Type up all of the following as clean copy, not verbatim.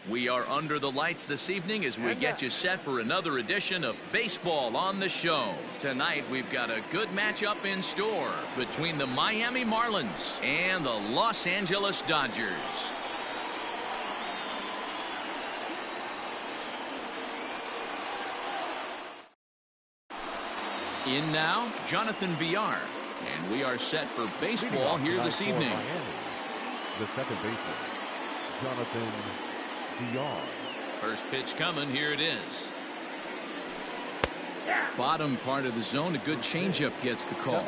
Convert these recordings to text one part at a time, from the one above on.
We are under the lights this evening as we get you set for another edition of Baseball on the Show. Tonight, we've got a good matchup in store between the Miami Marlins and the Los Angeles Dodgers. In now, Jonathan Villar. And we are set for baseball here this evening. Miami, the second baseman, Jonathan Villar. First pitch coming. Here it is. Bottom part of the zone. A good changeup gets the call.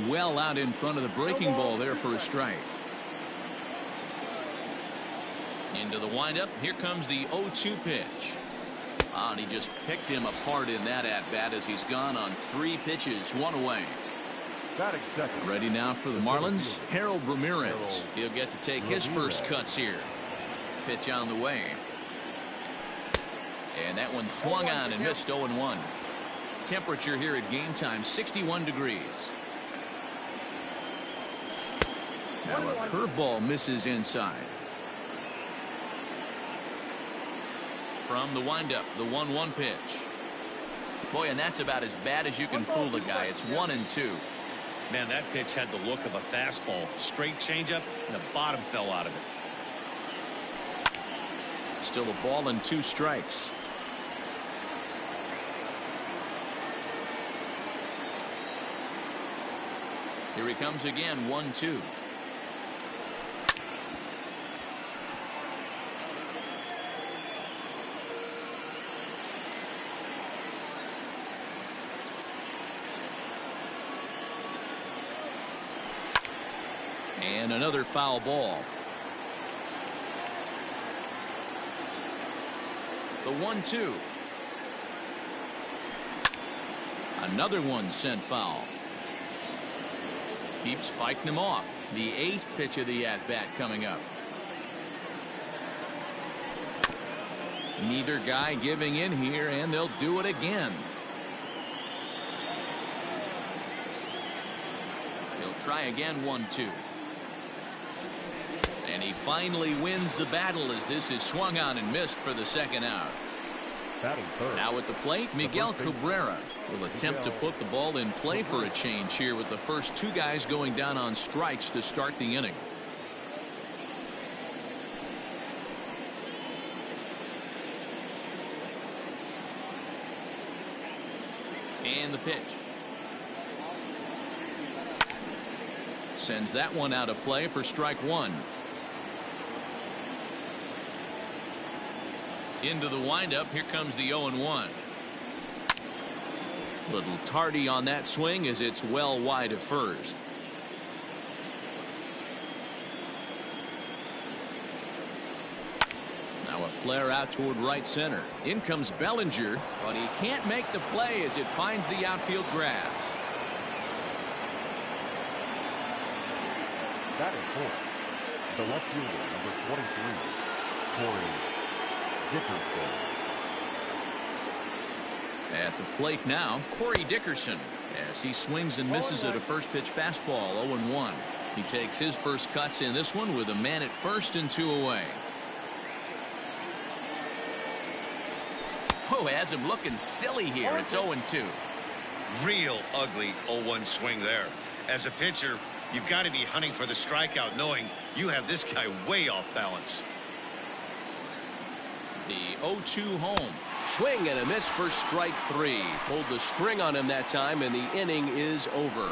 Well out in front of the breaking ball there for a strike. Into the windup. Here comes the 0-2 pitch. And he just picked him apart in that at-bat as he's gone on 3 pitches, 1 away. Ready now for the Marlins, Harold Ramirez. He'll get to take his first cuts here. Pitch on the way. And that one swung on and missed 0-1. Temperature here at game time, 61 degrees. Now a curveball misses inside. From the windup, the 1-1 pitch. Boy, and that's about as bad as you can fool a guy. It's 1-2. Man, that pitch had the look of a fastball. Straight changeup, and the bottom fell out of it. Still a ball and 2 strikes. Here he comes again, 1-2. And another foul ball. The 1-2. Another one sent foul. Keeps fighting him off. The 8th pitch of the at-bat coming up. Neither guy giving in here, and they'll do it again. He'll try again, 1-2. And he finally wins the battle as this is swung on and missed for the second out. Now at the plate, Miguel Cabrera will attempt to put the ball in play for a change here with the first 2 guys going down on strikes to start the inning. And the pitch. Sends that one out of play for strike 1. Into the windup. Here comes the 0-1. Little tardy on that swing as it's well wide of first. Now a flare out toward right center. In comes Bellinger, but he can't make the play as it finds the outfield grass. That is fourth. The left fielder, number 23, Corey Dickerson. At the plate now, Corey Dickerson, as he swings and misses at a first pitch fastball, 0-1. He takes his first cuts in this one with a man at first and 2 away. Oh, has him looking silly here. It's 0-2. Real ugly 0-1 swing there. As a pitcher, you've got to be hunting for the strikeout, knowing you have this guy way off balance. The 0-2 home. Swing and a miss for strike 3. Pulled the string on him that time, and the inning is over.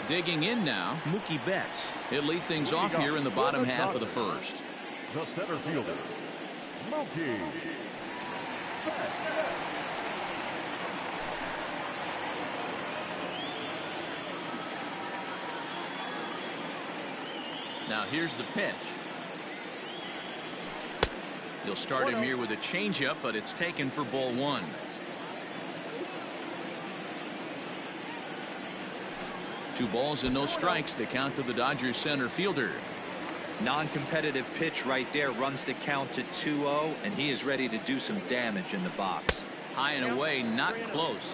Digging in now, Mookie Betts. He'll lead things off here in the bottom half of the first. The center fielder, Mookie Betts. Now here's the pitch. He'll start him here with a changeup, but it's taken for ball 1. Two balls and no strikes. The count to the Dodgers center fielder. Non-competitive pitch right there, runs the count to 2-0, and he is ready to do some damage in the box. High and away, not close.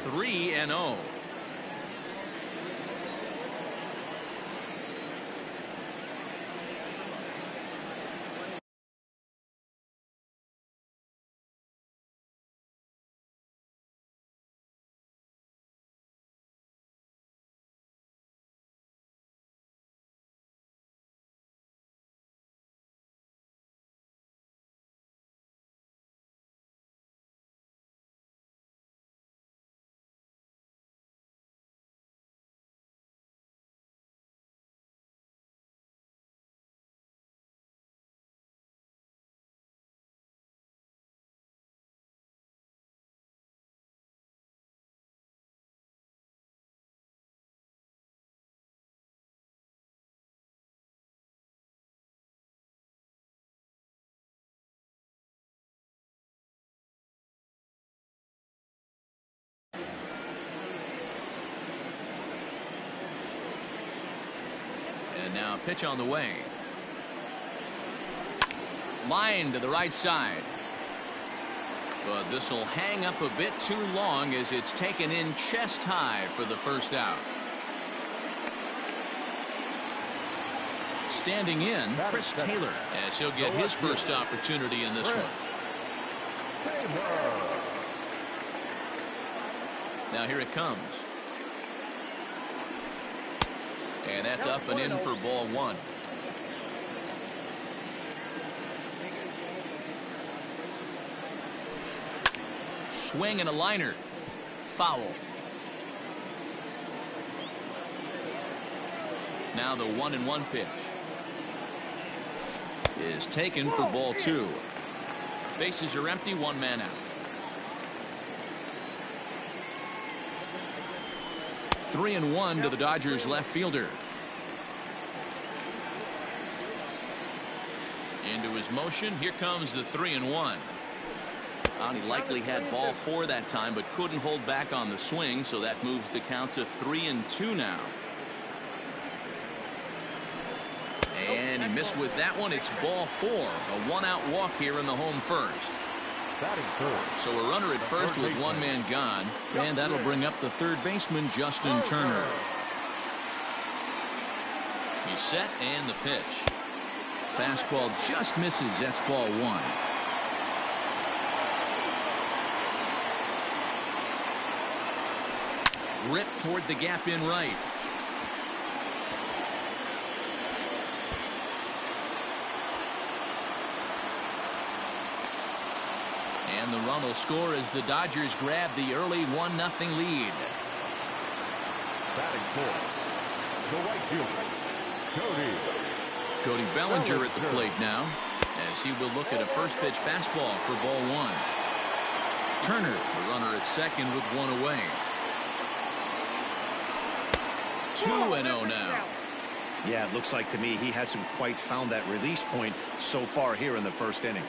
Three and 0. And now pitch on the way. Line to the right side. But this will hang up a bit too long as it's taken in chest high for the first out. Standing in, Chris Taylor, as he'll get his first opportunity in this one. Now here it comes. And that's up and in for ball one. Swing and a liner. Foul. Now the 1-1 pitch is taken for ball two. Bases are empty, one man out. 3-1 to the Dodgers left fielder. Into his motion. Here comes the 3-1. He likely had ball four that time, but couldn't hold back on the swing, so that moves the count to 3-2 now. And he missed with that one. It's ball four. A one-out walk here in the home first. So a runner at first with one man gone, and that'll bring up the third baseman, Justin Turner. He's set, and the pitch. Fastball just misses. That's ball one. Ripped toward the gap in right. And the run will score as the Dodgers grab the early 1-0 lead. Batting fourth, the right fielder, Cody Bellinger at the plate now, as he will look at a first pitch fastball for ball one. Turner, the runner at second with one away. 2-0 now. Yeah, it looks like to me he hasn't quite found that release point so far here in the first inning.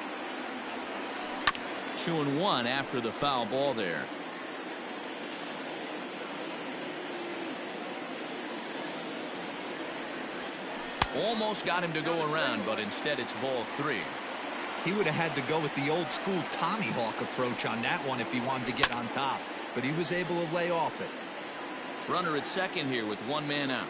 2-1 after the foul ball there. Almost got him to go around, but instead it's ball three. He would have had to go with the old school Tommy Hawk approach on that one if he wanted to get on top, but he was able to lay off it. Runner at second here with one man out.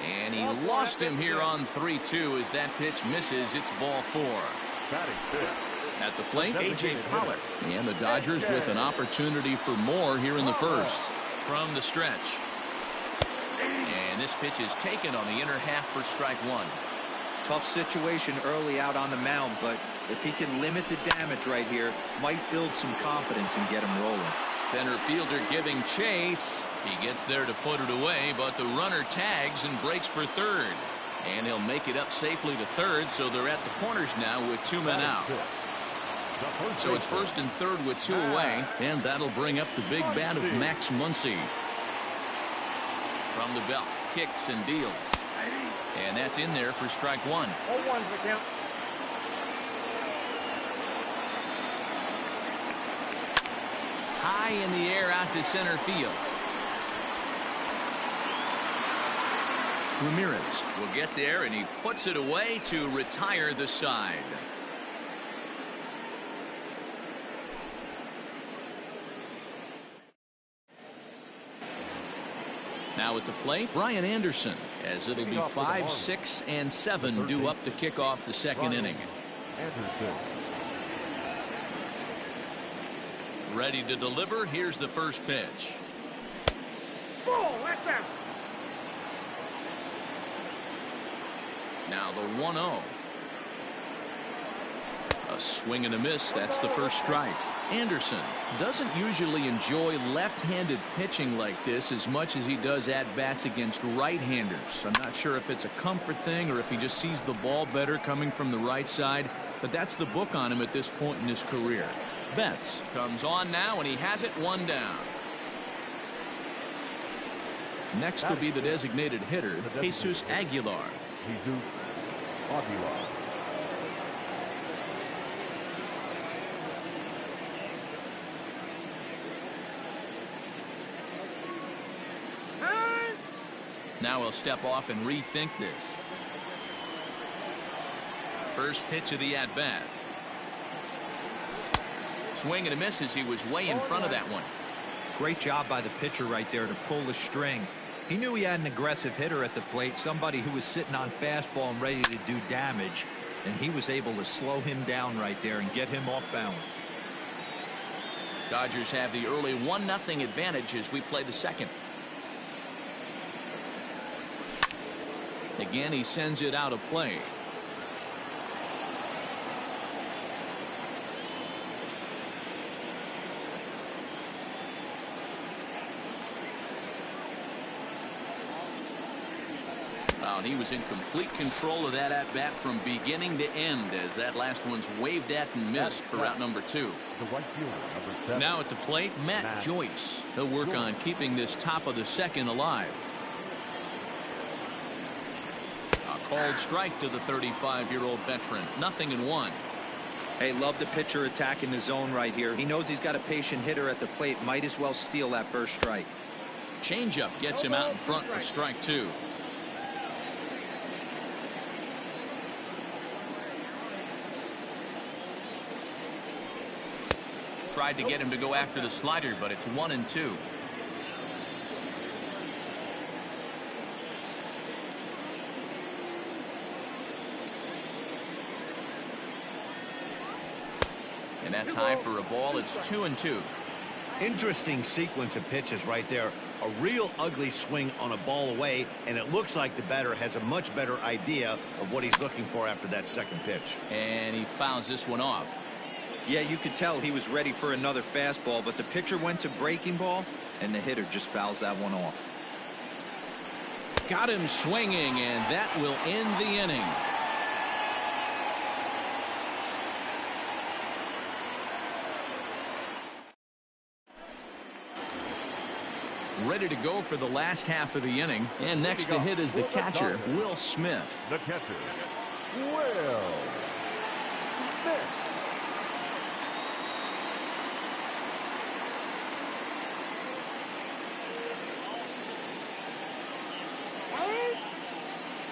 And he lost him here on 3-2 as that pitch misses. It's ball four. At the plate, A.J. Pollock. And the Dodgers with an opportunity for more here in the first. From the stretch. And this pitch is taken on the inner half for strike one. Tough situation early out on the mound, but if he can limit the damage right here, might build some confidence and get him rolling. Center fielder giving chase. He gets there to put it away, but the runner tags and breaks for third. And he'll make it up safely to third, so they're at the corners now with 2 men out. So it's first and third with 2 away, and that'll bring up the big bat of Max Muncy. From the belt, kicks and deals. And that's in there for strike 1. 0-1's the count. High in the air out to center field. Ramirez will get there, and he puts it away to retire the side. Now at the plate, Brian Anderson, as it'll be 5, 6, and 7 due up to kick off the second inning. Ready to deliver. Here's the first pitch. Ball, that's out. Now the 1-0. A swing and a miss. That's the first strike. Anderson doesn't usually enjoy left-handed pitching like this as much as he does at-bats against right-handers. I'm not sure if it's a comfort thing or if he just sees the ball better coming from the right side, but that's the book on him at this point in his career. Betts comes on now, and he has it 1 down. Next will be the designated hitter, Jesus Aguilar. Jesus Aguilar. Now he'll step off and rethink this. First pitch of the at-bat. Swing and a miss as he was way in front of that one. Great job by the pitcher right there to pull the string. He knew he had an aggressive hitter at the plate, somebody who was sitting on fastball and ready to do damage, and he was able to slow him down right there and get him off balance. Dodgers have the early 1-0 advantage as we play the second. Again, he sends it out of play. And he was in complete control of that at-bat from beginning to end as that last one's waved at and missed for route number 2. Now at the plate, Matt Joyce. He'll work on keeping this top of the second alive. A called strike to the 35-year-old veteran. 0-1. Hey, love the pitcher attacking the zone right here. He knows he's got a patient hitter at the plate. Might as well steal that first strike. Changeup gets him out in front for strike 2. Tried to get him to go after the slider, but it's 1-2. And that's high for a ball. It's 2-2. Interesting sequence of pitches right there. A real ugly swing on a ball away, and it looks like the batter has a much better idea of what he's looking for after that second pitch. And he fouls this one off. Yeah, you could tell he was ready for another fastball, but the pitcher went to breaking ball, and the hitter just fouls that one off. Got him swinging, and that will end the inning. Ready to go for the last half of the inning, and next to hit is the catcher, Will Smith. The catcher, Will Smith.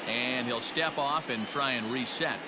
And he'll step off and try and reset.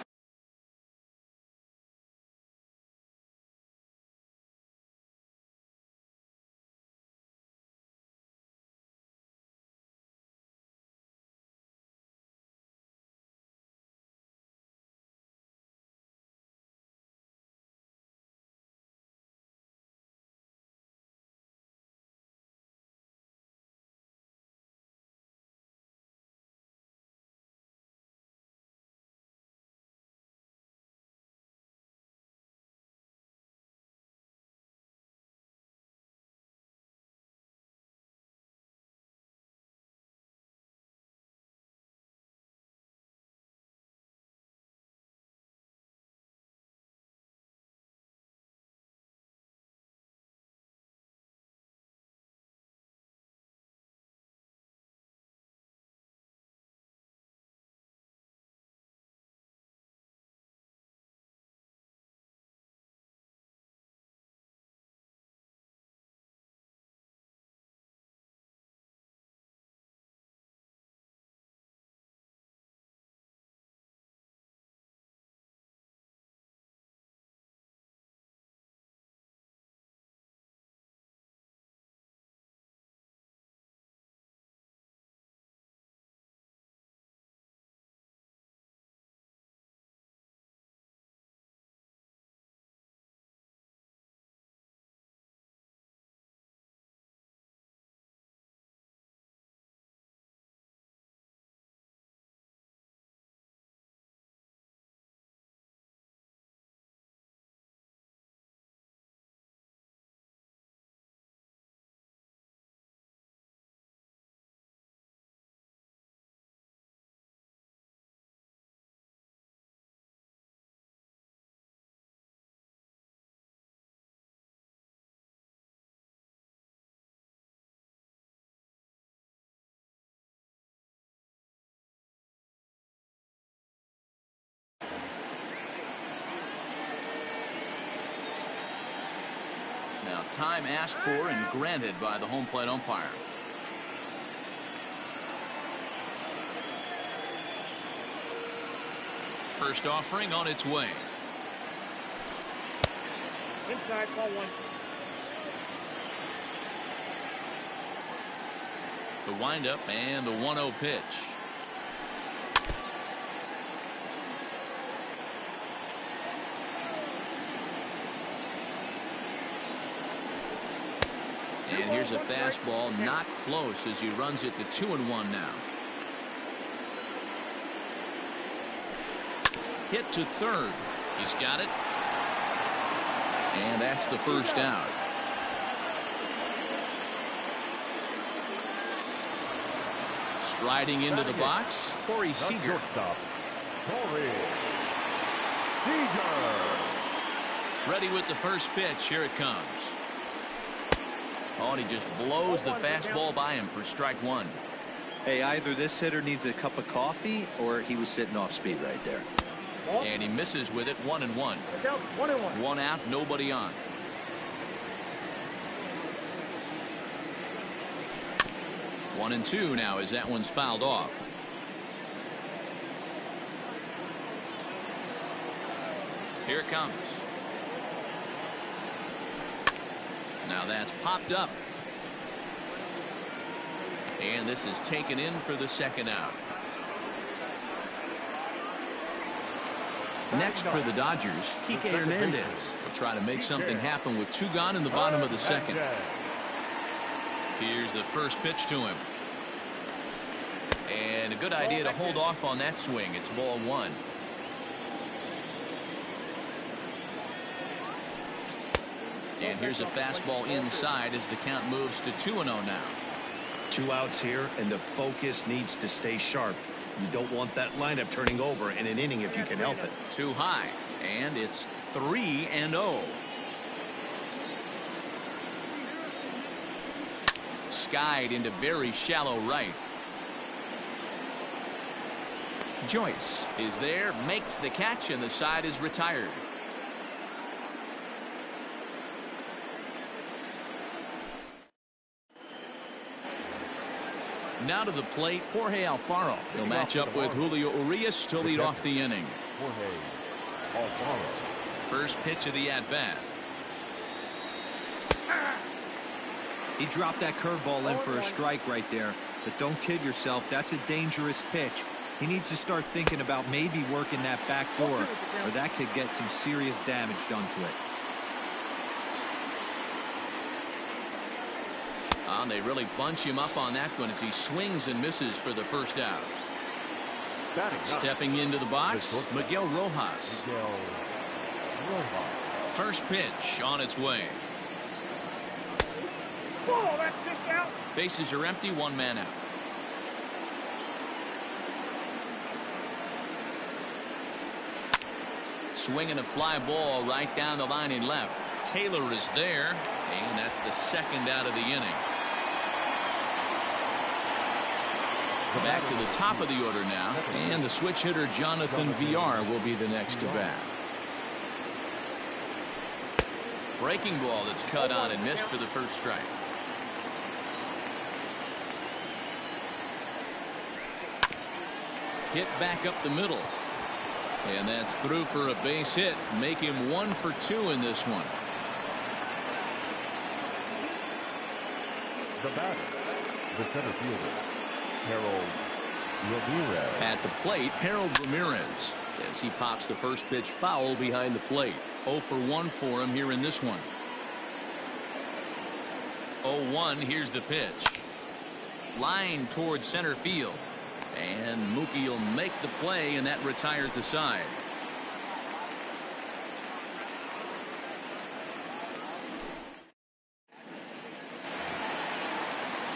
time asked for and granted by the home plate umpire. First offering on its way. Inside, ball one. The windup and the 1-0 pitch. And here's a fastball not close as he runs it to 2-1 now. Hit to third. He's got it. And that's the first out. Striding into the box, Corey Seager. Ready with the first pitch. Here it comes. Oh, and he just blows the fastball by him for strike one. Hey, either this hitter needs a cup of coffee or he was sitting off speed right there. And he misses with it. 1-1. 1-1. One out, nobody on. 1-2 now as that one's fouled off. Here it comes. Now that's popped up. And this is taken in for the second out. Next for the Dodgers, Kike Hernandez will try to make something happen with 2 gone in the bottom of the second. Here's the first pitch to him. And a good idea to hold off on that swing. It's ball one. And here's a fastball inside as the count moves to 2-0 now. 2 outs here, and the focus needs to stay sharp. You don't want that lineup turning over in an inning if you can help it. Too high, and it's 3-0. Skied into very shallow right. Joyce is there, makes the catch, and the side is retired. Now to the plate, Jorge Alfaro. He'll match up with Julio Urias to lead off the inning. First pitch of the at-bat. He dropped that curveball in for a strike right there. But don't kid yourself, that's a dangerous pitch. He needs to start thinking about maybe working that back door, or that could get some serious damage done to it. They really bunch him up on that one as he swings and misses for the first out. Stepping into the box, Miguel Rojas. First pitch on its way. Bases are empty, 1 man out. Swinging a fly ball right down the line in left. Taylor is there, and that's the second out of the inning. Back to the top of the order now, and the switch hitter Jonathan Villar will be the next to bat. Breaking ball that's cut on and missed for the first strike. Hit back up the middle. And that's through for a base hit. Make him 1 for 2 in this one. The batter, the center fielder, Harold Ramirez. At the plate, Harold Ramirez, as he pops the first pitch foul behind the plate. 0 for 1 for him here in this one. 0-1, here's the pitch. Line towards center field. And Mookie will make the play, and that retires the side.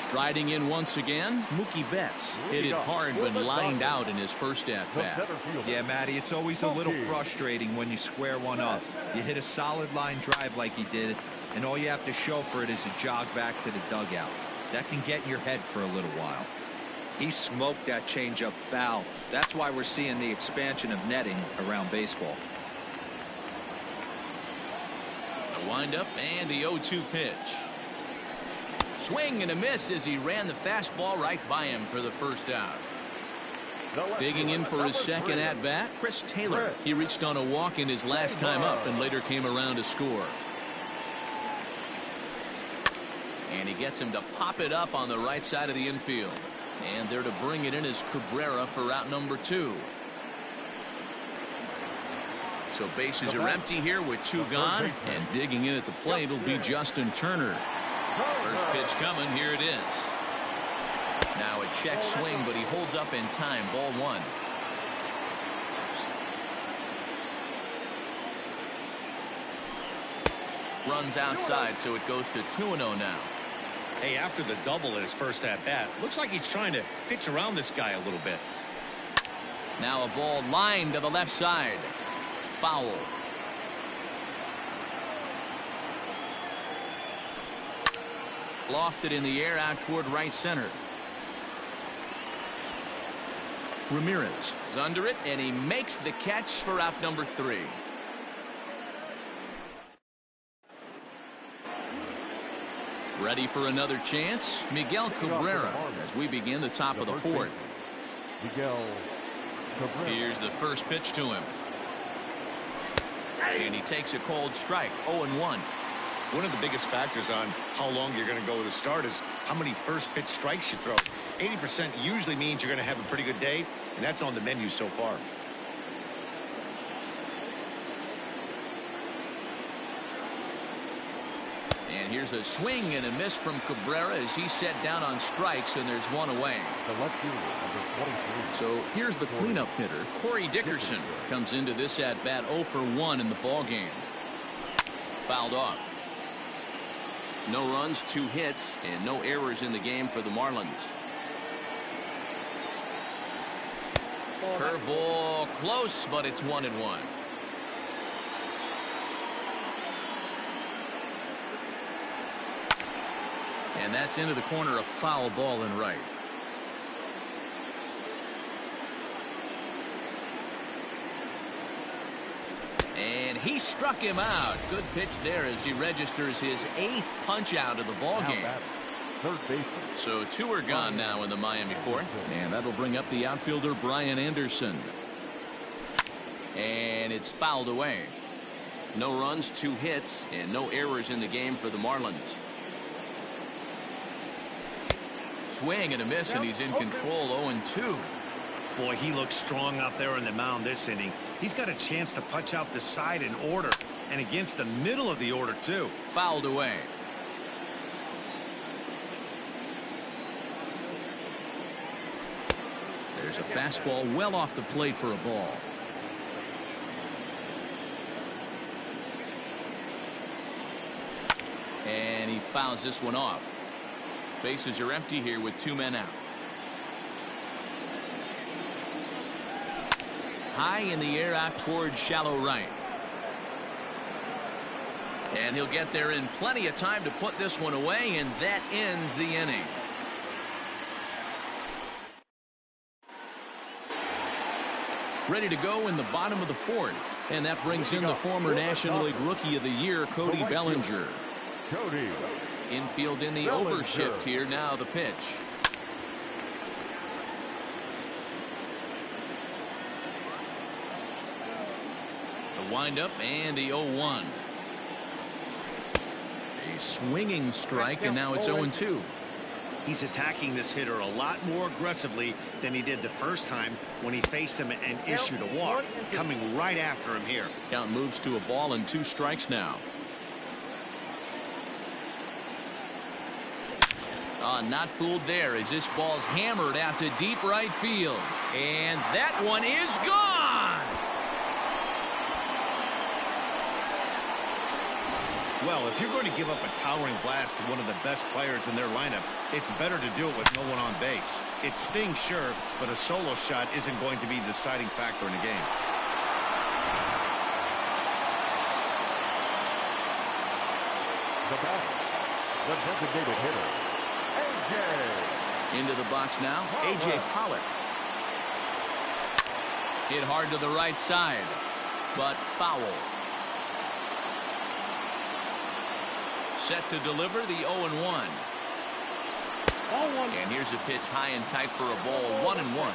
Striding in once again, Mookie Betts hit it hard but lined out in his first at-bat. Yeah, Matty, it's always a little frustrating when you square one up. You hit a solid line drive like he did, and all you have to show for it is a jog back to the dugout. That can get in your head for a little while. He smoked that changeup foul. That's why we're seeing the expansion of netting around baseball. The windup and the 0-2 pitch. Swing and a miss as he ran the fastball right by him for the first out. Digging in for his second at-bat, Chris Taylor. He reached on a walk in his last time up and later came around to score. And he gets him to pop it up on the right side of the infield. And there to bring it in is Cabrera for out number 2. So bases are empty here with 2 gone. And digging in at the plate will be Justin Turner. First pitch coming. Here it is. Now a check swing, but he holds up in time. Ball 1. Runs outside, so it goes to 2-0 now. Hey, after the double at his first at-bat, looks like he's trying to pitch around this guy a little bit. Now a ball lined to the left side. Foul. Lofted in the air out toward right center. Ramirez is under it, and he makes the catch for out number 3. Ready for another chance, Miguel Cabrera, as we begin the top of the 4th. Miguel Cabrera. Here's the first pitch to him. And he takes a cold strike, 0-1. One of the biggest factors on how long you're going to go to start is how many first pitch strikes you throw. 80% usually means you're going to have a pretty good day, and that's on the menu so far. And here's a swing and a miss from Cabrera as he's set down on strikes, and there's 1 away. The left fielder, number 23. So here's the cleanup hitter. Corey Dickerson comes into this at-bat 0 for 1 in the ballgame. Fouled off. No runs, 2 hits, and no errors in the game for the Marlins. Curveball close, but it's 1-1. And that's into the corner, a foul ball in right. And he struck him out. Good pitch there as he registers his 8th punch out of the ball game. Third baseman. So 2 are gone now in the Miami 4th, and that'll bring up the outfielder Brian Anderson. And it's fouled away. No runs, 2 hits, and no errors in the game for the Marlins. Swing and a miss, and he's in control, 0-2. Boy, he looks strong out there on the mound this inning. He's got a chance to punch out the side in order, and against the middle of the order, too. Fouled away. There's a fastball well off the plate for a ball. And he fouls this one off. Bases are empty here with 2 men out. High in the air out towards shallow right. And he'll get there in plenty of time to put this one away, and that ends the inning. Ready to go in the bottom of the 4th, and that brings in the former National League Rookie of the Year, Cody Bellinger. Cody. Infield in the overshift here. Now the pitch. The windup and the 0-1. A swinging strike, and now it's 0-2. He's attacking this hitter a lot more aggressively than he did the first time when he faced him and issued a walk. Coming right after him here. Count moves to a ball and 2 strikes now. Not fooled there as this ball's hammered out to deep right field. And that one is gone. Well, if you're going to give up a towering blast to one of the best players in their lineup, it's better to do it with no one on base. It stings, sure, but a solo shot isn't going to be the deciding factor in the game. The batter, the designated hitter, A.J. Into the box now, A.J. Pollock. Hit hard to the right side, but foul. Set to deliver the 0-1. Ball one. And here's a pitch high and tight for a ball, 1-1.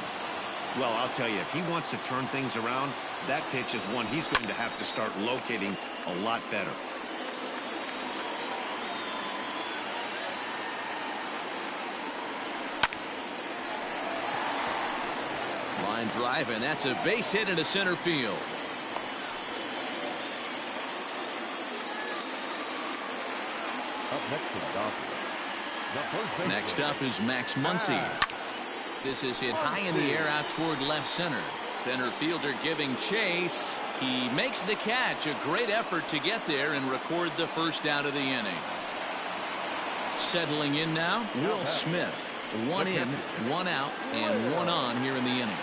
Well, I'll tell you, if he wants to turn things around, that pitch is one he's going to have to start locating a lot better. Line drive, and that's a base hit into center field. Up next to the Dodgers. The first baseman. Next up is Max Muncy. This is hit high in the air out toward left center. Center fielder giving chase. He makes the catch. A great effort to get there and record the first out of the inning. Settling in now, Will Smith. 1 in, 1 out, and 1 on here in the inning.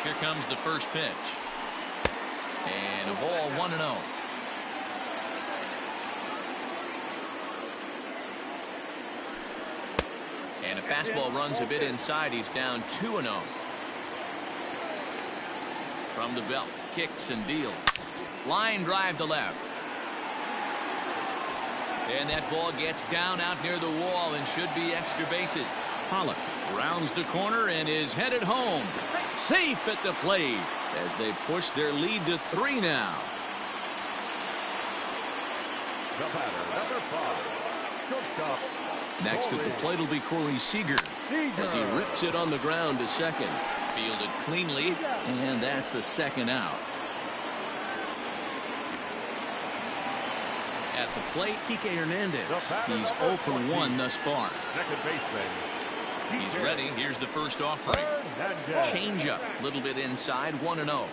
Here comes the first pitch. And a ball, 1-0. And a fastball runs a bit inside. He's down 2-0. From the belt, kicks and deals. Line drive to left. And that ball gets down out near the wall and should be extra bases. Pollock rounds the corner and is headed home. Safe at the plate as they push their lead to 3 now. The batter, number 5. Shortstop. Next at the plate will be Corey Seager as he rips it on the ground to second. Fielded cleanly, and that's the second out. At the plate, Kike Hernandez. He's 0 for 1 thus far. Second baseman. He's ready. Here's the first offering. Changeup, a little bit inside, 1-0.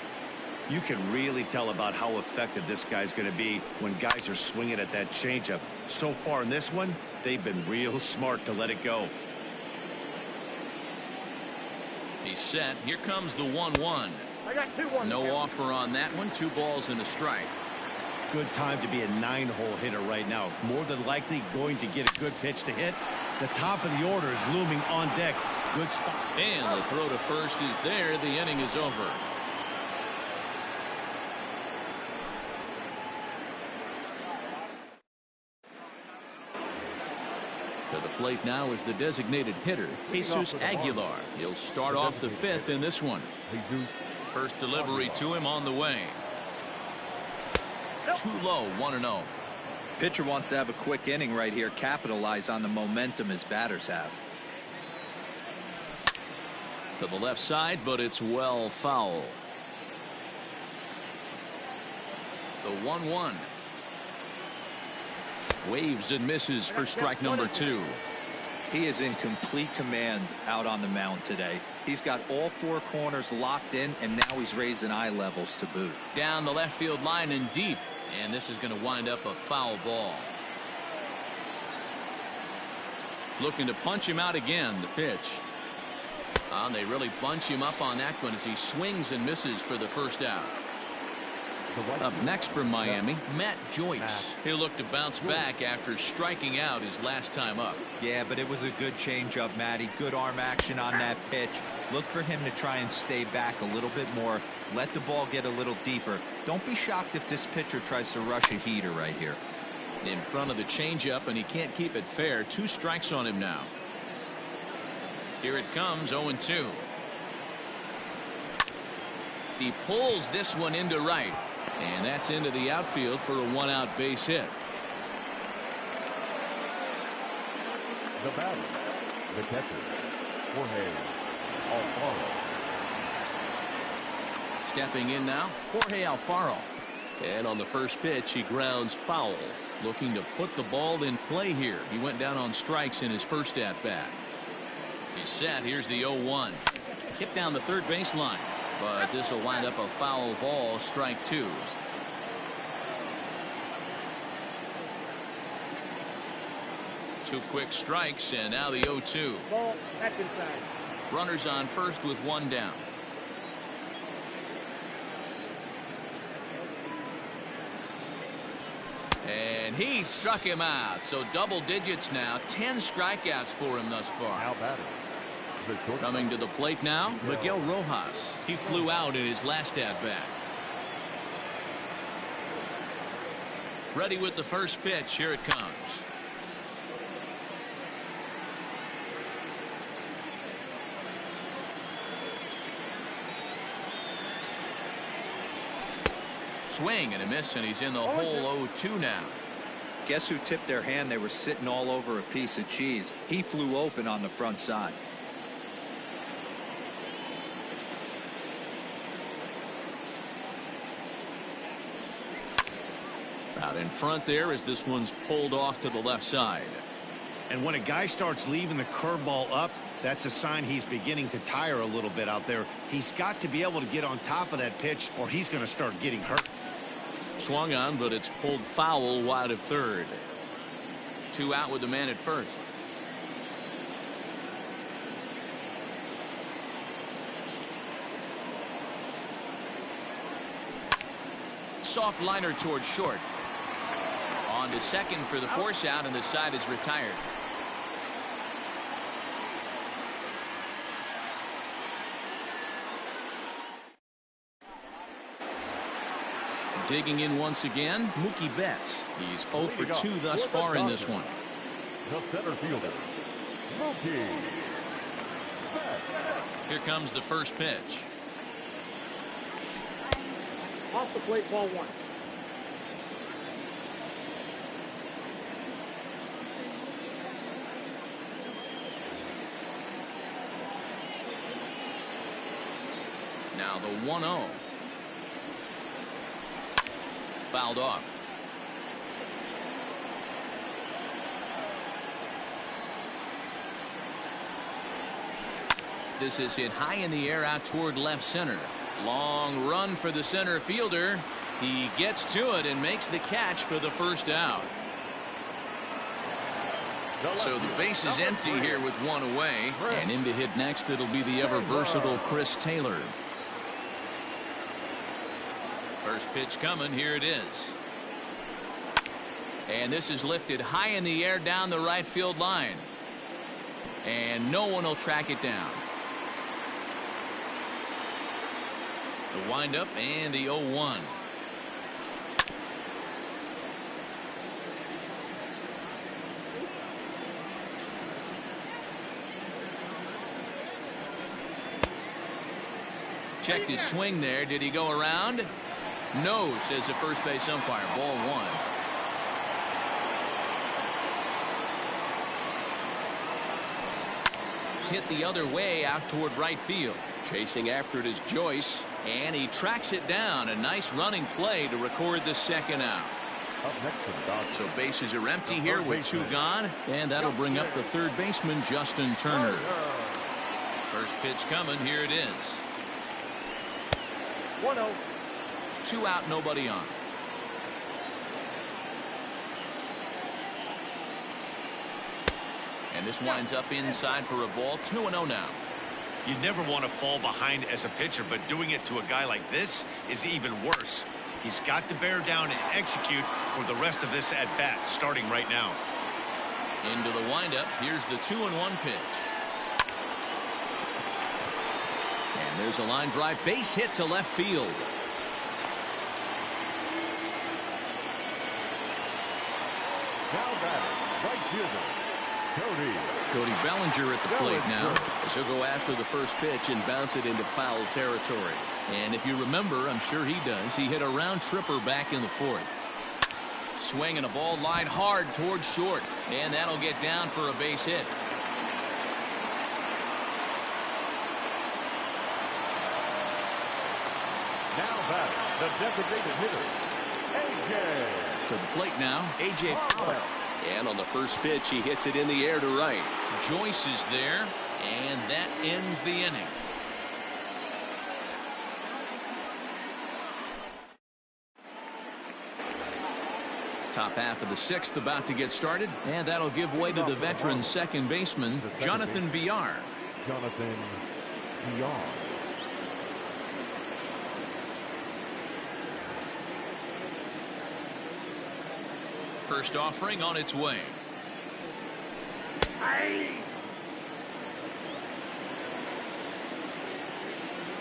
You can really tell about how effective this guy's going to be when guys are swinging at that changeup. So far in this one, they've been real smart to let it go. He's set. Here comes the 1-1. I got 2-1. No offer on that one. 2 balls and a strike. Good time to be a 9-hole hitter right now. More than likely going to get a good pitch to hit. The top of the order is looming on deck. Good spot. And the throw to first is there. The inning is over. To the plate now is the designated hitter, Jesus Aguilar. He'll start off the 5th in this one. First delivery to him on the way. Too low, 1-0. Pitcher wants to have a quick inning right here, capitalize on the momentum his batters have. To the left side, but it's well foul. The 1-1. Waves and misses for strike number 2. He is in complete command out on the mound today. He's got all 4 corners locked in, and now he's raising eye levels to boot. Down the left field line and deep, and this is going to wind up a foul ball. Looking to punch him out again. The pitch. They really bunch him up on that one as he swings and misses for the first out. Up next from Miami, Matt Joyce. He'll look to bounce back after striking out his last time up. Yeah, but it was a good changeup, Matty. Good arm action on that pitch. Look for him to try and stay back a little bit more. Let the ball get a little deeper. Don't be shocked if this pitcher tries to rush a heater right here. In front of the changeup, and he can't keep it fair. 2 strikes on him now. Here it comes, 0-2. He pulls this one into right. And that's into the outfield for a 1-out base hit. The batter, the catcher, Jorge Alfaro. Stepping in now, Jorge Alfaro. And on the first pitch, he grounds foul. Looking to put the ball in play here. He went down on strikes in his first at-bat. He's set. Here's the 0-1. Hit down the third baseline. But this will wind up a foul ball, strike 2. Two quick strikes, and now the 0-2. Ball, that's inside. Runners on first with 1 down. And he struck him out. So double digits now. 10 strikeouts for him thus far. Now batter. Coming to the plate now, Miguel Rojas. He flew out in his last at-bat. Ready with the first pitch. Here it comes. Swing and a miss, and he's in the hole 0-2 now. Guess who tipped their hand? They were sitting all over a piece of cheese. He flew open on the front side. Out in front there as this one's pulled off to the left side. And when a guy starts leaving the curveball up, that's a sign he's beginning to tire a little bit out there. He's got to be able to get on top of that pitch or he's going to start getting hurt. Swung on, but it's pulled foul wide of third. 2 out with the man at first. Soft liner towards short. On to second for the force out, and the side is retired. Digging in once again, Mookie Betts. He's 0 for 2 thus far in this one. The center fielder, Mookie Betts. Here comes the first pitch. Off the plate, ball 1. Now the 1-0. Fouled off. This is hit high in the air out toward left center. Long run for the center fielder. He gets to it and makes the catch for the first out. So the base is empty here with 1 away. And in to hit next, it'll be the ever versatile Chris Taylor. First pitch coming. Here it is. And this is lifted high in the air down the right field line. And no one will track it down. The windup and the 0-1. Checked his swing there. Did he go around? No, says the first base umpire. Ball 1. Hit the other way out toward right field. Chasing after it is Joyce, and he tracks it down. A nice running play to record the second out. Up next to the Dodgers. So bases are empty here with 2 gone, and that'll bring up the third baseman, Justin Turner. First pitch coming. Here it is. 1-0. 2 out, nobody on. And this winds up inside for a ball. 2-0 now. You never want to fall behind as a pitcher, but doing it to a guy like this is even worse. He's got to bear down and execute for the rest of this at bat, starting right now. Into the windup. Here's the 2-1 pitch. And there's a line drive, base hit to left field. Now batting, right fielder, Cody Bellinger at the plate now, as he'll go after the first pitch and bounce it into foul territory. And if you remember, I'm sure he does, he hit a round tripper back in the 4th. Swinging a ball line hard towards short, and that'll get down for a base hit. Now batting, the designated hitter, A.J. To the plate now, A.J. Pollock. And on the first pitch, he hits it in the air to right. Joyce is there, and that ends the inning. Top half of the 6th about to get started, and that'll give way to the veteran second baseman, Jonathan Villar. Jonathan Villar. First offering on its way.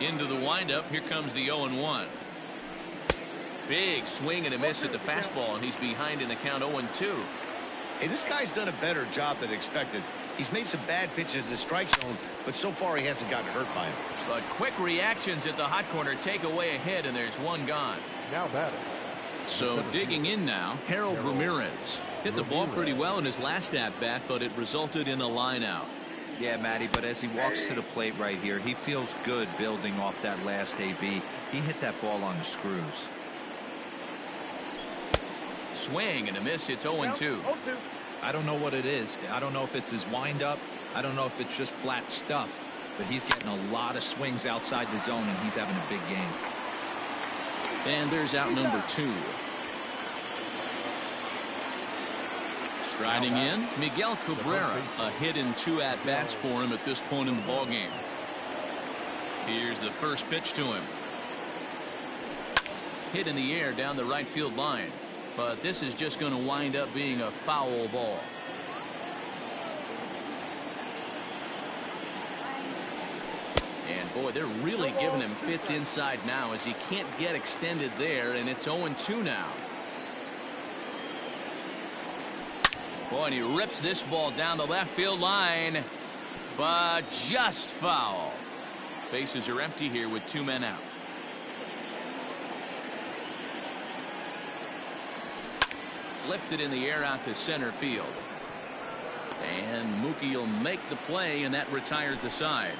Into the windup. Here comes the 0-1. Big swing and a miss at the fastball, and he's behind in the count 0-2. Hey, this guy's done a better job than expected. He's made some bad pitches in the strike zone, but so far he hasn't gotten hurt by him. But quick reactions at the hot corner take away a hit, and there's one gone. Now batting. So digging in now, Harold Ramirez. Hit the ball pretty well in his last at-bat, but it resulted in a line out. Yeah, Matty, but as he walks to the plate right here, he feels good building off that last AB. He hit that ball on the screws. Swing and a miss. It's 0-2. I don't know what it is. I don't know if it's his windup. I don't know if it's just flat stuff. But he's getting a lot of swings outside the zone, and he's having a big game. And there's out number 2. Striding in, Miguel Cabrera. A hit in 2 at-bats for him at this point in the ballgame. Here's the first pitch to him. Hit in the air down the right field line. But this is just going to wind up being a foul ball. And boy, they're really giving him fits inside now as he can't get extended there, and it's 0-2 now. Boy, and he rips this ball down the left field line, but just foul. Bases are empty here with 2 men out. Lifted in the air out to center field. And Mookie will make the play, and that retires the side.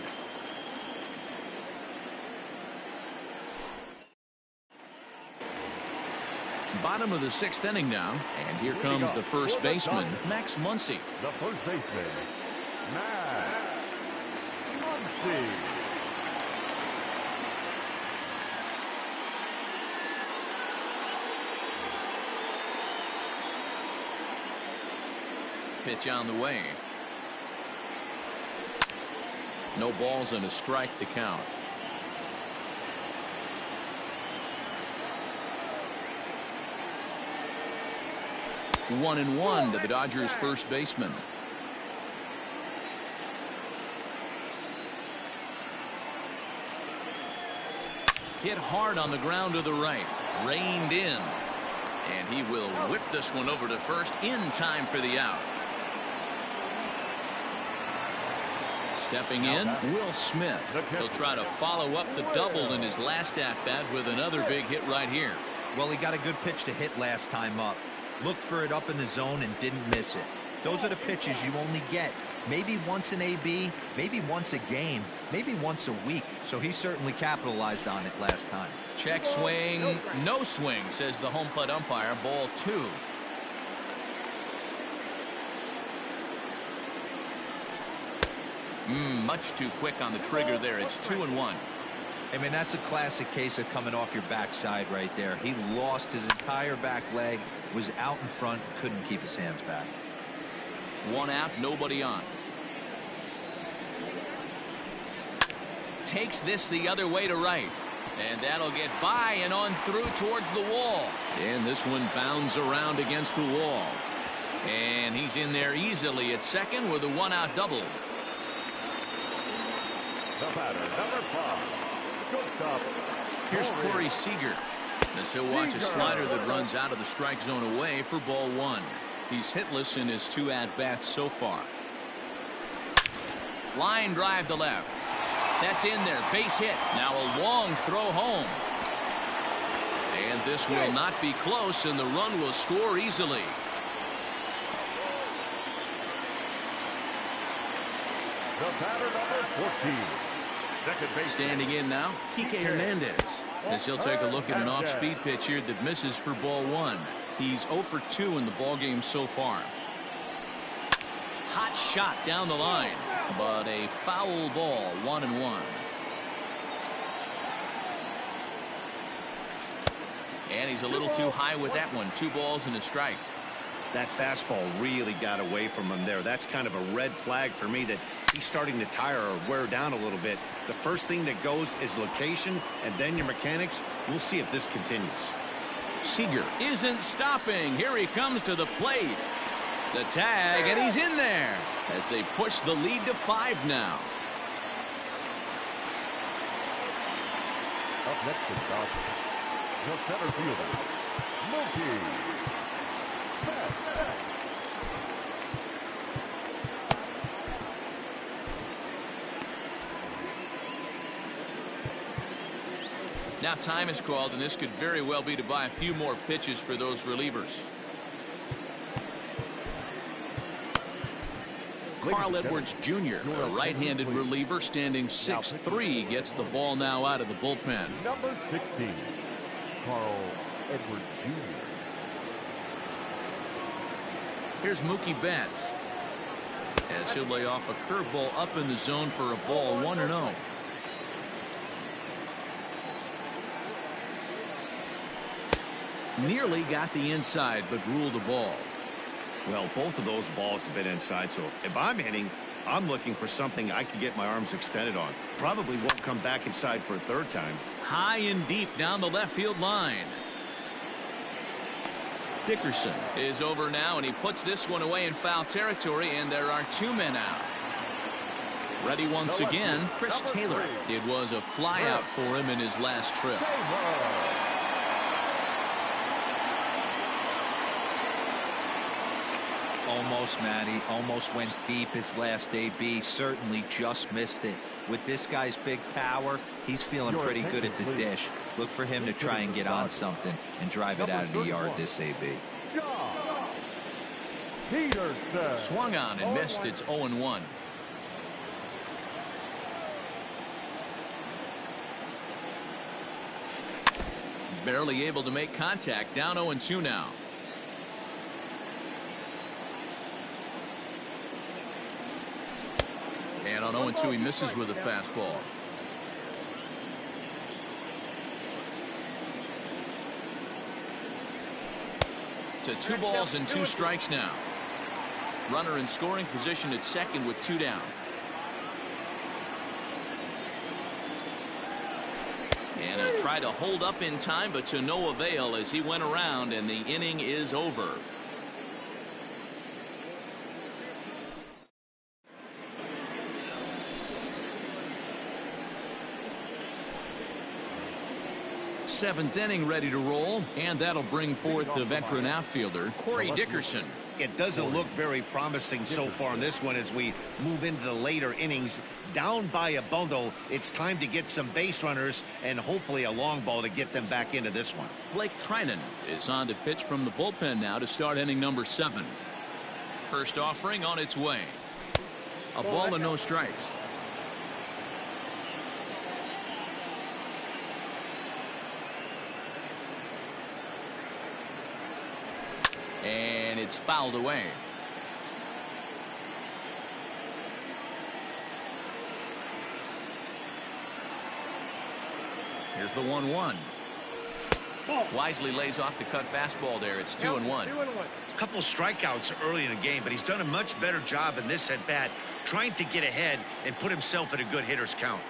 Bottom of the 6th inning now, and here comes the first baseman, Max Muncy. The first baseman, Max Muncy. Pitch on the way. No balls and a strike to count. One and one to the Dodgers first baseman. Hit hard on the ground to the right. Reined in. And he will whip this one over to first in time for the out. Stepping in, Will Smith. He'll try to follow up the double in his last at-bat with another big hit right here. Well, he got a good pitch to hit last time up. Looked for it up in the zone and didn't miss it. Those are the pitches you only get maybe once an AB, maybe once a game, maybe once a week. So he certainly capitalized on it last time. Check swing, no swing, says the home plate umpire. Ball 2. Much too quick on the trigger there. It's 2-1. I mean, that's a classic case of coming off your backside right there. He lost his entire back leg, was out in front, couldn't keep his hands back. 1 out, nobody on. Takes this the other way to right. And that'll get by and on through towards the wall. And this one bounds around against the wall. And he's in there easily at second with a 1-out double. The batter, number 5, shortstop. Here's Corey Seager. As he'll watch a slider that runs out of the strike zone away for ball 1. He's hitless in his 2 at-bats so far. Line drive to left. That's in there. Base hit. Now a long throw home. And this will not be close, and the run will score easily. The batter, number 14. Second base. Standing in now, Kike Hernandez. As he'll take a look at an off-speed pitch here that misses for ball 1. He's 0 for 2 in the ballgame so far. Hot shot down the line, but a foul ball. 1-1. And he's a little too high with that one. 2 balls and a strike. That fastball really got away from him there. That's kind of a red flag for me that he's starting to tire or wear down a little bit. The first thing that goes is location and then your mechanics. We'll see if this continues. Seager isn't stopping. Here he comes to the plate. The tag, and he's in there as they push the lead to 5 now. Up next is Dodgers. The center fielder, Mookie Betts. Now time is called, and this could very well be to buy a few more pitches for those relievers. Carl Edwards Jr., a right-handed reliever standing 6'3", gets the ball now out of the bullpen. Number 16, Carl Edwards Jr. Here's Mookie Betts, as he'll lay off a curveball up in the zone for a ball, 1-0. Nearly got the inside, but ruled the ball. Well, both of those balls have been inside, so if I'm hitting, I'm looking for something I can get my arms extended on. Probably won't come back inside for a third time. High and deep down the left field line. Dickerson is over now, and he puts this one away in foul territory, and there are 2 men out. Ready once again, Chris Taylor. It was a flyout for him in his last trip. Almost, Matty. Almost went deep his last AB. Certainly just missed it. With this guy's big power, he's feeling pretty good at the dish. Look for him to try and get on something and drive it out of the yard this AB. Swung on and missed. It's 0-1. Barely able to make contact. Down 0-2 now. And on 0-2, he misses with a fastball. To 2 balls and 2 strikes now. Runner in scoring position at second with 2 down. And he'll try to hold up in time, but to no avail as he went around, and the inning is over. Seventh inning ready to roll, and that'll bring forth the veteran outfielder, Corey Dickerson. It doesn't look very promising so far in this one as we move into the later innings. Down by a bundle, it's time to get some base runners and hopefully a long ball to get them back into this one. Blake Trinan is on to pitch from the bullpen now to start inning number 7. First offering on its way. A ball and no strikes. And it's fouled away. Here's the 1-1. Wisely lays off the cut fastball there. It's 2-1. A couple strikeouts early in the game, but he's done a much better job in this at bat, trying to get ahead and put himself in a good hitter's count.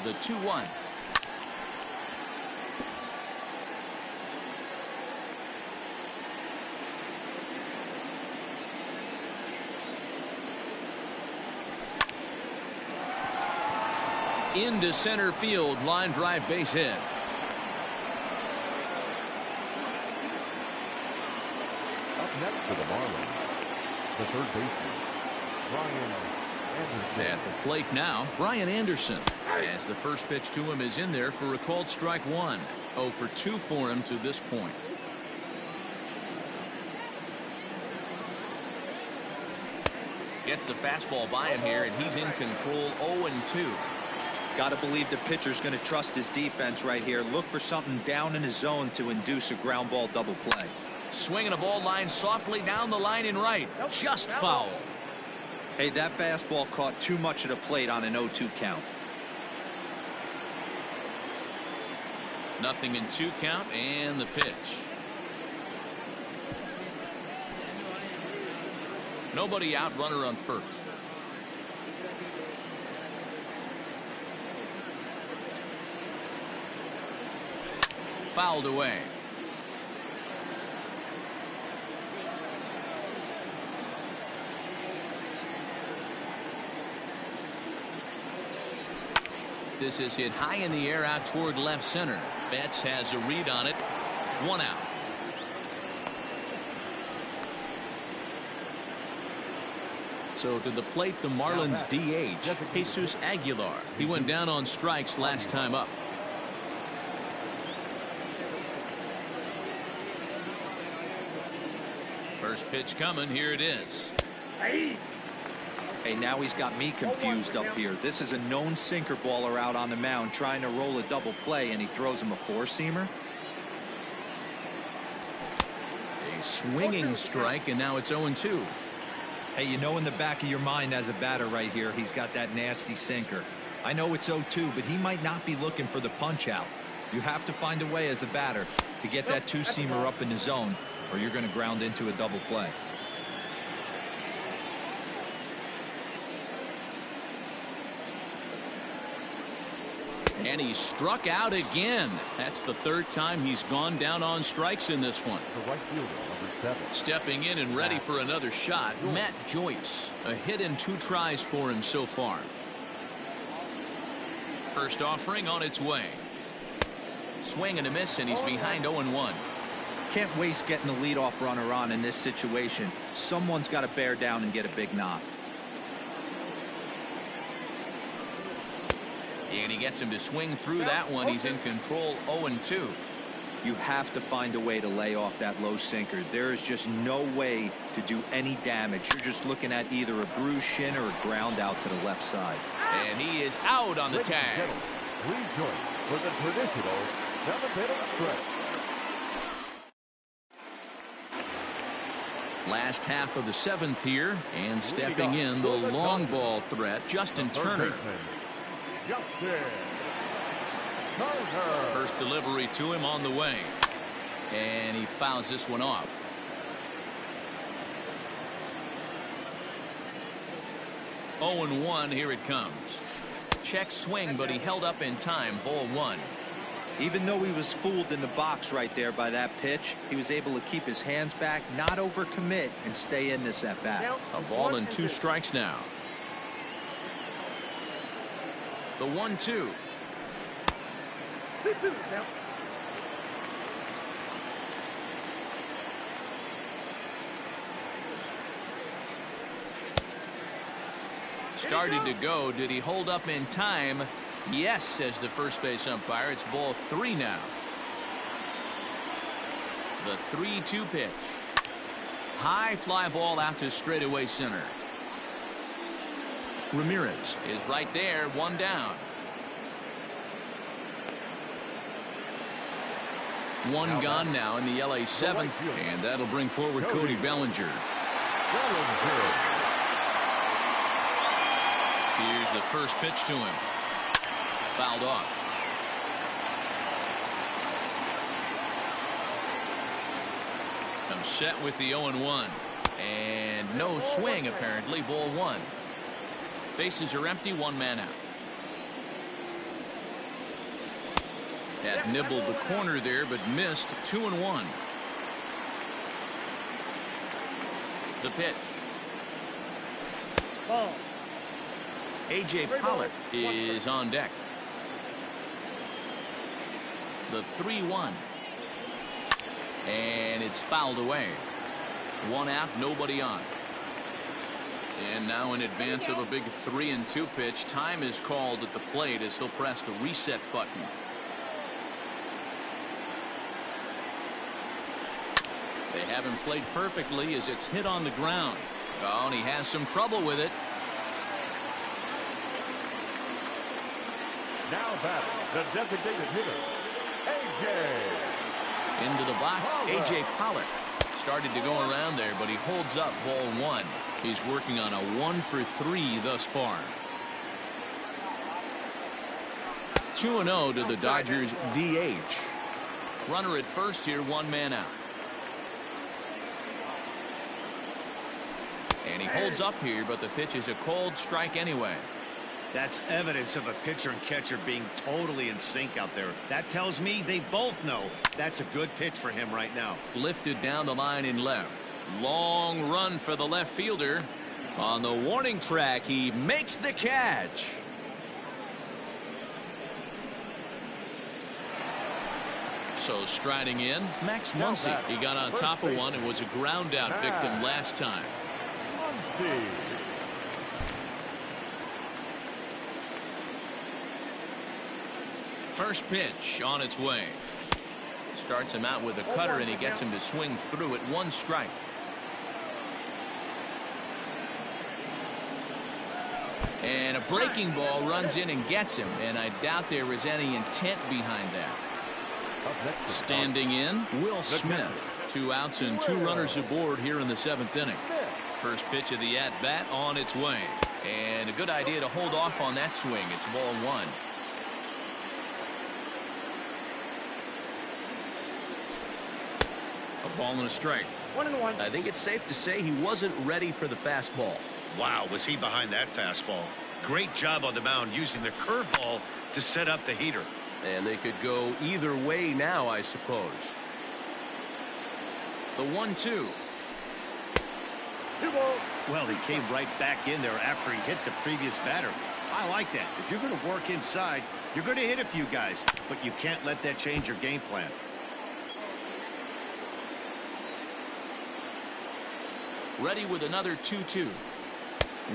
The 2-1. Into center field, line drive, base hit. Up next for the Marlins, the third baseman, Brian Anderson. At the plate now, Brian Anderson, as the first pitch to him is in there for a called strike 1. 0 for 2 for him to this point. Gets the fastball by him here, and he's in control. 0-2. Got to believe the pitcher's going to trust his defense right here. Look for something down in his zone to induce a ground ball double play. Swinging a ball line softly down the line in right. Just foul. Hey, that fastball caught too much of the plate on an 0-2 count. Nothing in 2 count, and the pitch. Nobody out, runner on first. Fouled away. This is hit high in the air out toward left center. Betts has a read on it. 1 out. So to the plate, the Marlins DH, Jesus Aguilar. He went down on strikes last time up. First pitch coming. Here it is. Hey, now he's got me confused up here. This is a known sinker baller out on the mound trying to roll a double play, and he throws him a four-seamer. A swinging strike, and now it's 0-2. Hey, you know in the back of your mind as a batter right here, he's got that nasty sinker. I know it's 0-2, but he might not be looking for the punch out. You have to find a way as a batter to get that two-seamer up in the zone, or you're going to ground into a double play. And he struck out again. That's the third time he's gone down on strikes in this one. The right fielder, number 7. Stepping in and ready for another shot, Matt Joyce. A hit and 2 tries for him so far. First offering on its way. Swing and a miss, and he's behind 0-1. Can't waste getting the leadoff runner on in this situation. Someone's got to bear down and get a big knock. And he gets him to swing through that one. He's in control. 0-2. You have to find a way to lay off that low sinker. There is just no way to do any damage. You're just looking at either a bruised shin or a ground out to the left side. And he is out on the tag. Rejoin for the traditional 7th inning stretch. Last half of the 7th here, and stepping in the long ball threat, Justin Turner. First delivery to him on the way, and he fouls this one off. Oh and 1. Here it comes. Check swing, but he held up in time. Ball 1. Even though he was fooled in the box right there by that pitch, he was able to keep his hands back, not overcommit, and stay in this at bat. A ball and 2 strikes now. The 1-2. Started to go. Did he hold up in time? Yes, says the first base umpire. It's ball 3 now. The 3-2 pitch. High fly ball out to straightaway center. Ramirez is right there. 1 down. 1 gone now in the LA 7th, and that'll bring forward Cody Bellinger. Here's the first pitch to him. Fouled off. I'm set with the 0-1. And no swing, apparently. Ball 1. Bases are empty. 1 man out. That nibbled the corner there, but missed. 2-1. The pitch. Ball. A.J. Pollock is on deck. The 3-1. And it's fouled away. 1 out, nobody on. And now in advance of a big 3-2 pitch, time is called at the plate as he'll press the reset button. They haven't played perfectly as it's hit on the ground. Oh, and he has some trouble with it. Now batting, the designated hitter, A.J. Into the box, A.J. Pollock. Started to go around there, but he holds up ball 1. He's working on a 1-for-3 thus far. 2-0 to the Dodgers DH. Runner at first here, 1 man out. And he holds up here, but the pitch is a cold strike anyway. That's evidence of a pitcher and catcher being totally in sync out there. That tells me they both know that's a good pitch for him right now. Lifted down the line in left. Long run for the left fielder. On the warning track, he makes the catch. So striding in, Max Muncy. He got on top of one and was a ground out victim last time. First pitch on its way. Starts him out with a cutter and he gets him to swing through it. 1 strike. And a breaking ball runs in and gets him, and I doubt there is any intent behind that. Standing in, Will Smith. 2 outs and 2 runners aboard here in the 7th inning. First pitch of the at-bat on its way. And a good idea to hold off on that swing. It's ball 1. A ball and a strike. 1-1. I think it's safe to say he wasn't ready for the fastball. Wow, was he behind that fastball? Great job on the mound using the curveball to set up the heater. And they could go either way now, I suppose. The 1-2. Well, he came right back in there after he hit the previous batter. I like that. If you're going to work inside, you're going to hit a few guys, but you can't let that change your game plan. Ready with another 2-2.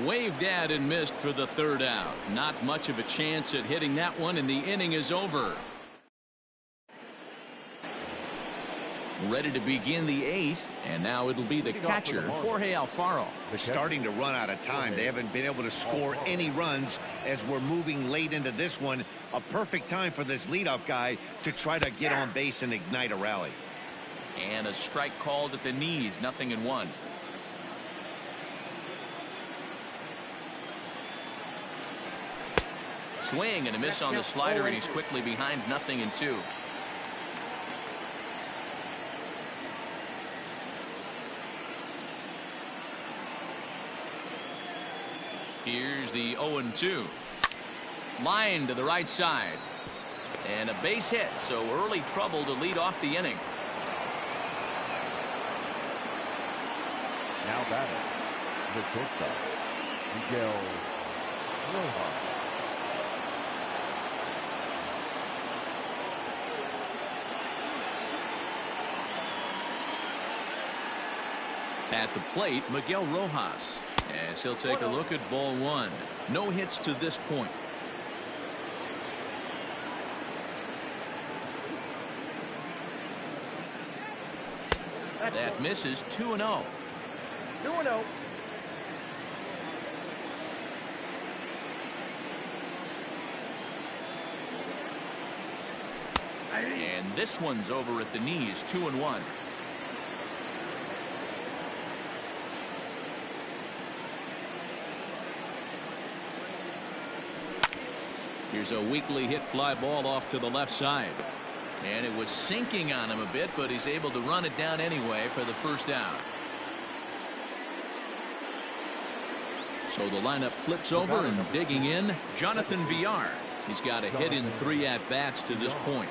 Waved at and missed for the 3rd out. Not much of a chance at hitting that one, and the inning is over. Ready to begin the 8th, and now it'll be the catcher, Jorge Alfaro. They're starting to run out of time. They haven't been able to score any runs as we're moving late into this one. A perfect time for this leadoff guy to try to get on base and ignite a rally. And a strike called at the knees, 0-1. Swing and a miss on the slider, and he's quickly behind 0-2. Here's the 0-2. Line to the right side. And a base hit, so early trouble to lead off the inning. Now batting, the shortstop, Miguel Rojas. At the plate, Miguel Rojas, as he'll take a look at ball 1. No hits to this point. That misses. 2-0. 2-0. And this one's over at the knees. 2-1. Here's a weakly hit fly ball off to the left side. And it was sinking on him a bit, but he's able to run it down anyway for the 1st out. So the lineup flips over, and digging in, Jonathan Villar. He's got a hit in 3 at-bats to this point.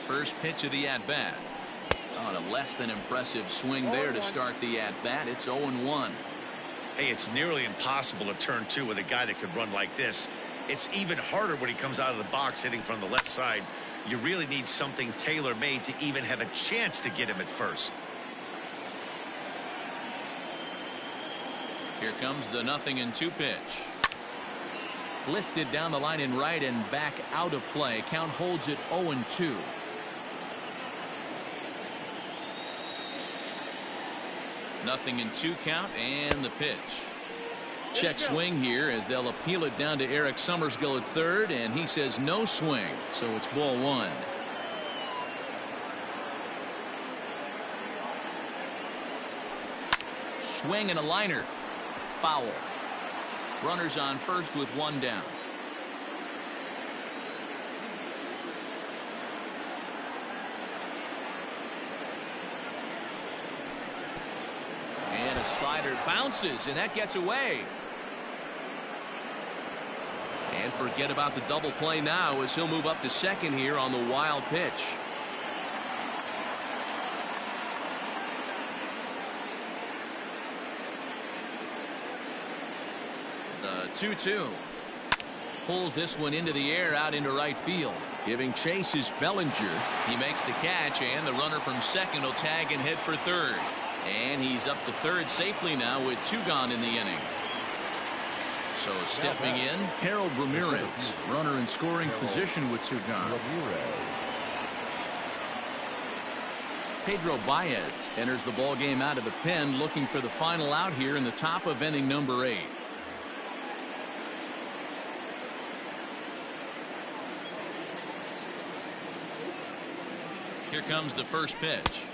First pitch of the at-bat. On a less than impressive swing there to start the at-bat. It's 0-1. Hey, it's nearly impossible to turn 2 with a guy that could run like this. It's even harder when he comes out of the box hitting from the left side. You really need something tailor-made to even have a chance to get him at first. Here comes the 0-2 pitch. Lifted down the line in right and back out of play. Count holds it 0-2. Nothing in 2 count, and the pitch. Check swing here as they'll appeal it down to Eric Summersgill at 3rd, and he says no swing, so it's ball 1. Swing and a liner. Foul. Runners on first with 1 down. Slider bounces, and that gets away. And forget about the double play now as he'll move up to second here on the wild pitch. The 2-2. Pulls this one into the air out into right field. Giving chase is Bellinger. He makes the catch, and the runner from second will tag and head for third. And he's up to third safely now with 2 gone in the inning. So stepping in, Harold Ramirez, runner in scoring position with 2 gone. Pedro Baez enters the ball game out of the pen, looking for the final out here in the top of inning number 8. Here comes the first pitch,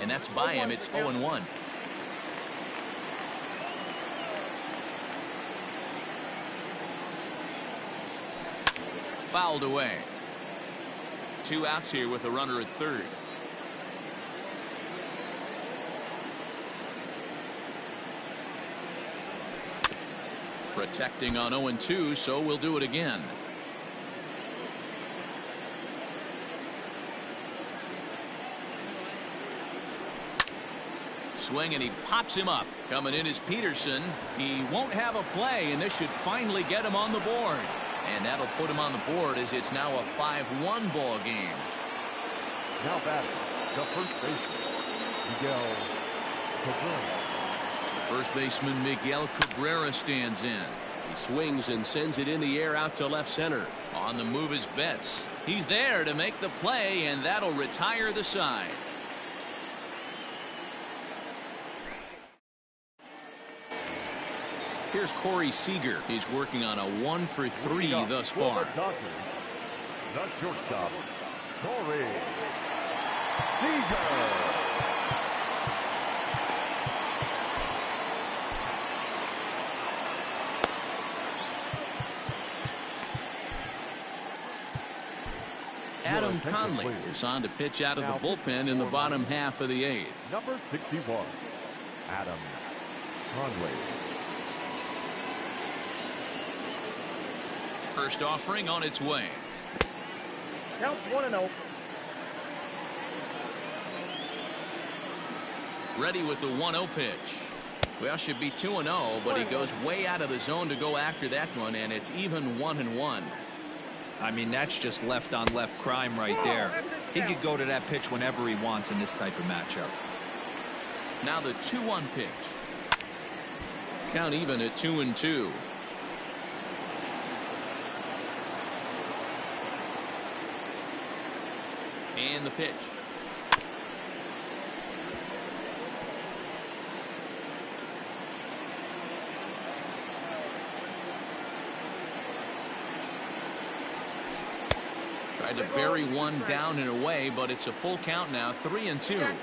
and that's by him. It's 0-1. Fouled away. 2 outs here with a runner at third. Protecting on 0-2, so we'll do it again. Swing, and he pops him up. Coming in is Peterson. He won't have a play, and this should finally get him on the board. And that'll put him on the board as it's now a 5-1 ball game. Now batting, the first baseman, Miguel Cabrera. First baseman Miguel Cabrera stands in. He swings and sends it in the air out to left center. On the move is Betts. He's there to make the play, and that'll retire the side. Here's Corey Seager. He's working on a 1-for-3 thus far. The shortstop, Corey Seager. Adam Conley is on to pitch out of the bullpen in the bottom half of the 8th. Number 61, Adam Conley. First offering on its way. Counts 1-0. Ready with the 1-0 pitch. Well, should be 2-0, but he goes way out of the zone to go after that one, and it's even 1-1. I mean, that's just left on left crime right there. He could go to that pitch whenever he wants in this type of matchup. Now the 2-1 pitch. Count even at 2-2. And the pitch. Tried to bury one down and away, but it's a full count now, 3-2.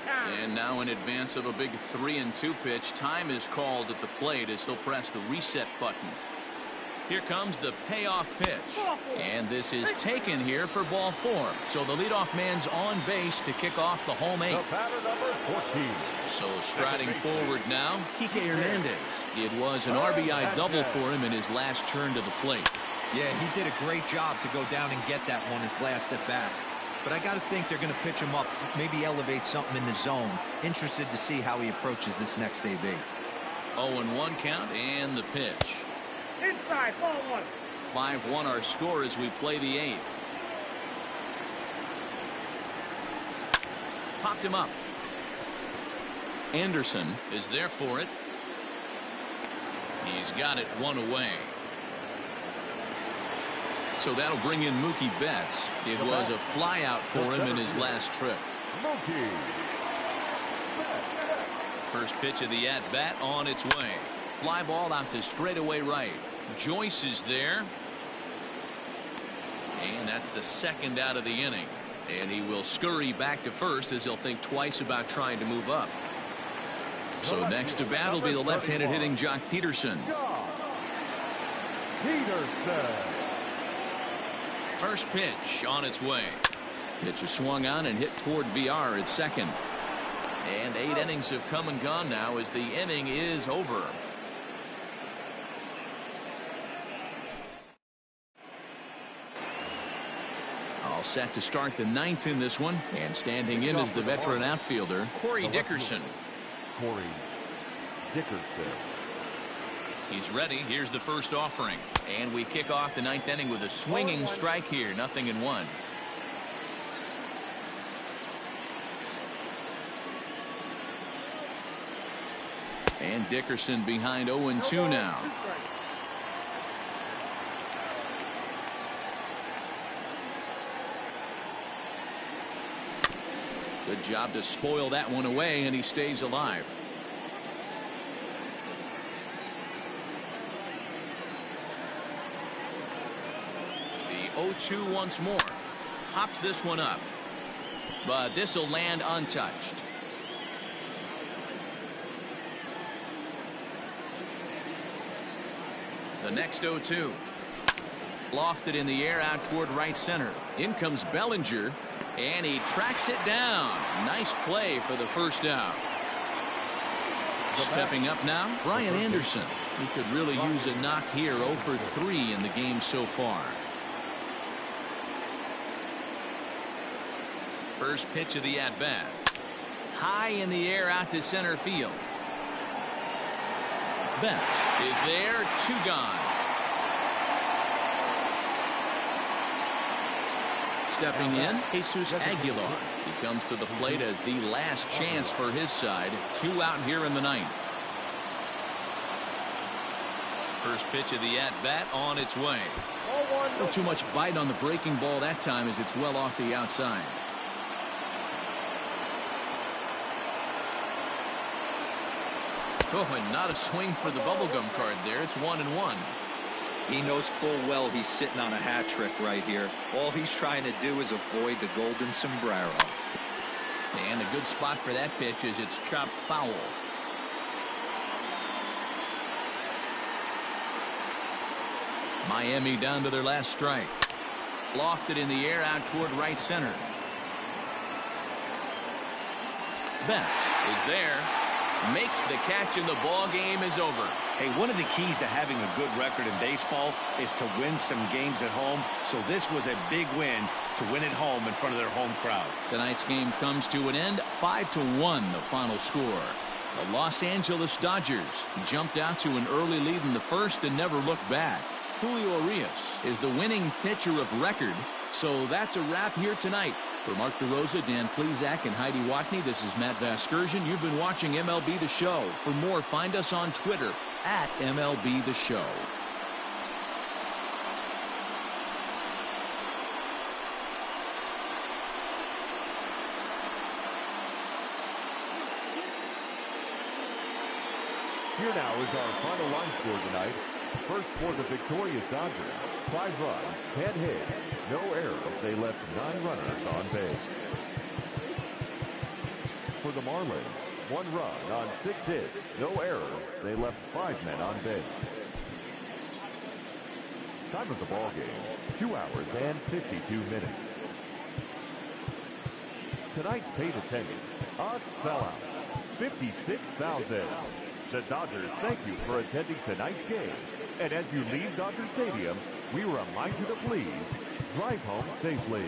And now in advance of a big 3-2 pitch, time is called at the plate as he'll press the reset button. Here comes the payoff pitch, and this is taken here for ball 4. So the leadoff man's on base to kick off the home 8th. The batter number 14. So striding forward now, Kike Hernandez. It was an RBI double for him in his last turn to the plate. Yeah, he did a great job to go down and get that one his last at bat. But I got to think they're going to pitch him up, maybe elevate something in the zone. Interested to see how he approaches this next AB. 0-1 count and the pitch. Inside, ball 1. 5-1 our score as we play the 8th. Popped him up. Anderson is there for it. He's got it one away. So that'll bring in Mookie Betts. It was a fly out for him in his last trip. Mookie. First pitch of the at-bat on its way. Fly ball out to straightaway right. Joyce is there. And that's the second out of the inning. And he will scurry back to first as he'll think twice about trying to move up. So next to bat will be the left-handed hitting Jock Peterson. First pitch on its way. Pitch is swung on and hit toward VR at second. And 8 innings have come and gone now as the inning is over. All set to start the 9th in this one, and standing in is the veteran outfielder, Corey Dickerson. Corey Dickerson. He's ready. Here's the first offering. And we kick off the 9th inning with a swinging strike here. 0-1. And Dickerson behind 0-2 now. Good job to spoil that one away, and he stays alive. The 0-2 once more. Hops this one up. But this will land untouched. The next 0-2. Lofted in the air out toward right center. In comes Bellinger. And he tracks it down. Nice play for the first out. Stepping up now, Brian Anderson. He could really use a knock here. 0 for 3 in the game so far. First pitch of the at-bat. High in the air out to center field. Betts is there. 2 gone. Stepping in, Jesus Aguilar. He comes to the plate as the last chance for his side. 2 out here in the 9th. First pitch of the at-bat on its way. Not too much bite on the breaking ball that time as it's well off the outside. Oh, and not a swing for the bubblegum card there. It's 1-1. He knows full well he's sitting on a hat trick right here. All he's trying to do is avoid the golden sombrero. And a good spot for that pitch is it's chopped foul. Miami down to their last strike. Lofted in the air out toward right center. Betts is there. Makes the catch, and the ball game is over. Hey, one of the keys to having a good record in baseball is to win some games at home. So this was a big win to win at home in front of their home crowd. Tonight's game comes to an end. 5-1 the final score. The Los Angeles Dodgers jumped out to an early lead in the first and never looked back. Julio Urias is the winning pitcher of record. So that's a wrap here tonight. For Mark DeRosa, Dan Plesac, and Heidi Watney, this is Matt Vasgersian. You've been watching MLB The Show. For more, find us on Twitter at MLB The Show. Here now is our final line score tonight. First for the victorious Dodgers, 5 runs, 10 hits, no errors. They left 9 runners on base. For the Marlins, 1 run on 6 hits, no errors. They left 5 men on base. Time of the ball game, 2 hours and 52 minutes. Tonight's paid attendance, a sellout, 56,000. The Dodgers thank you for attending tonight's game. And as you leave Dodger Stadium, we remind you to please drive home safely.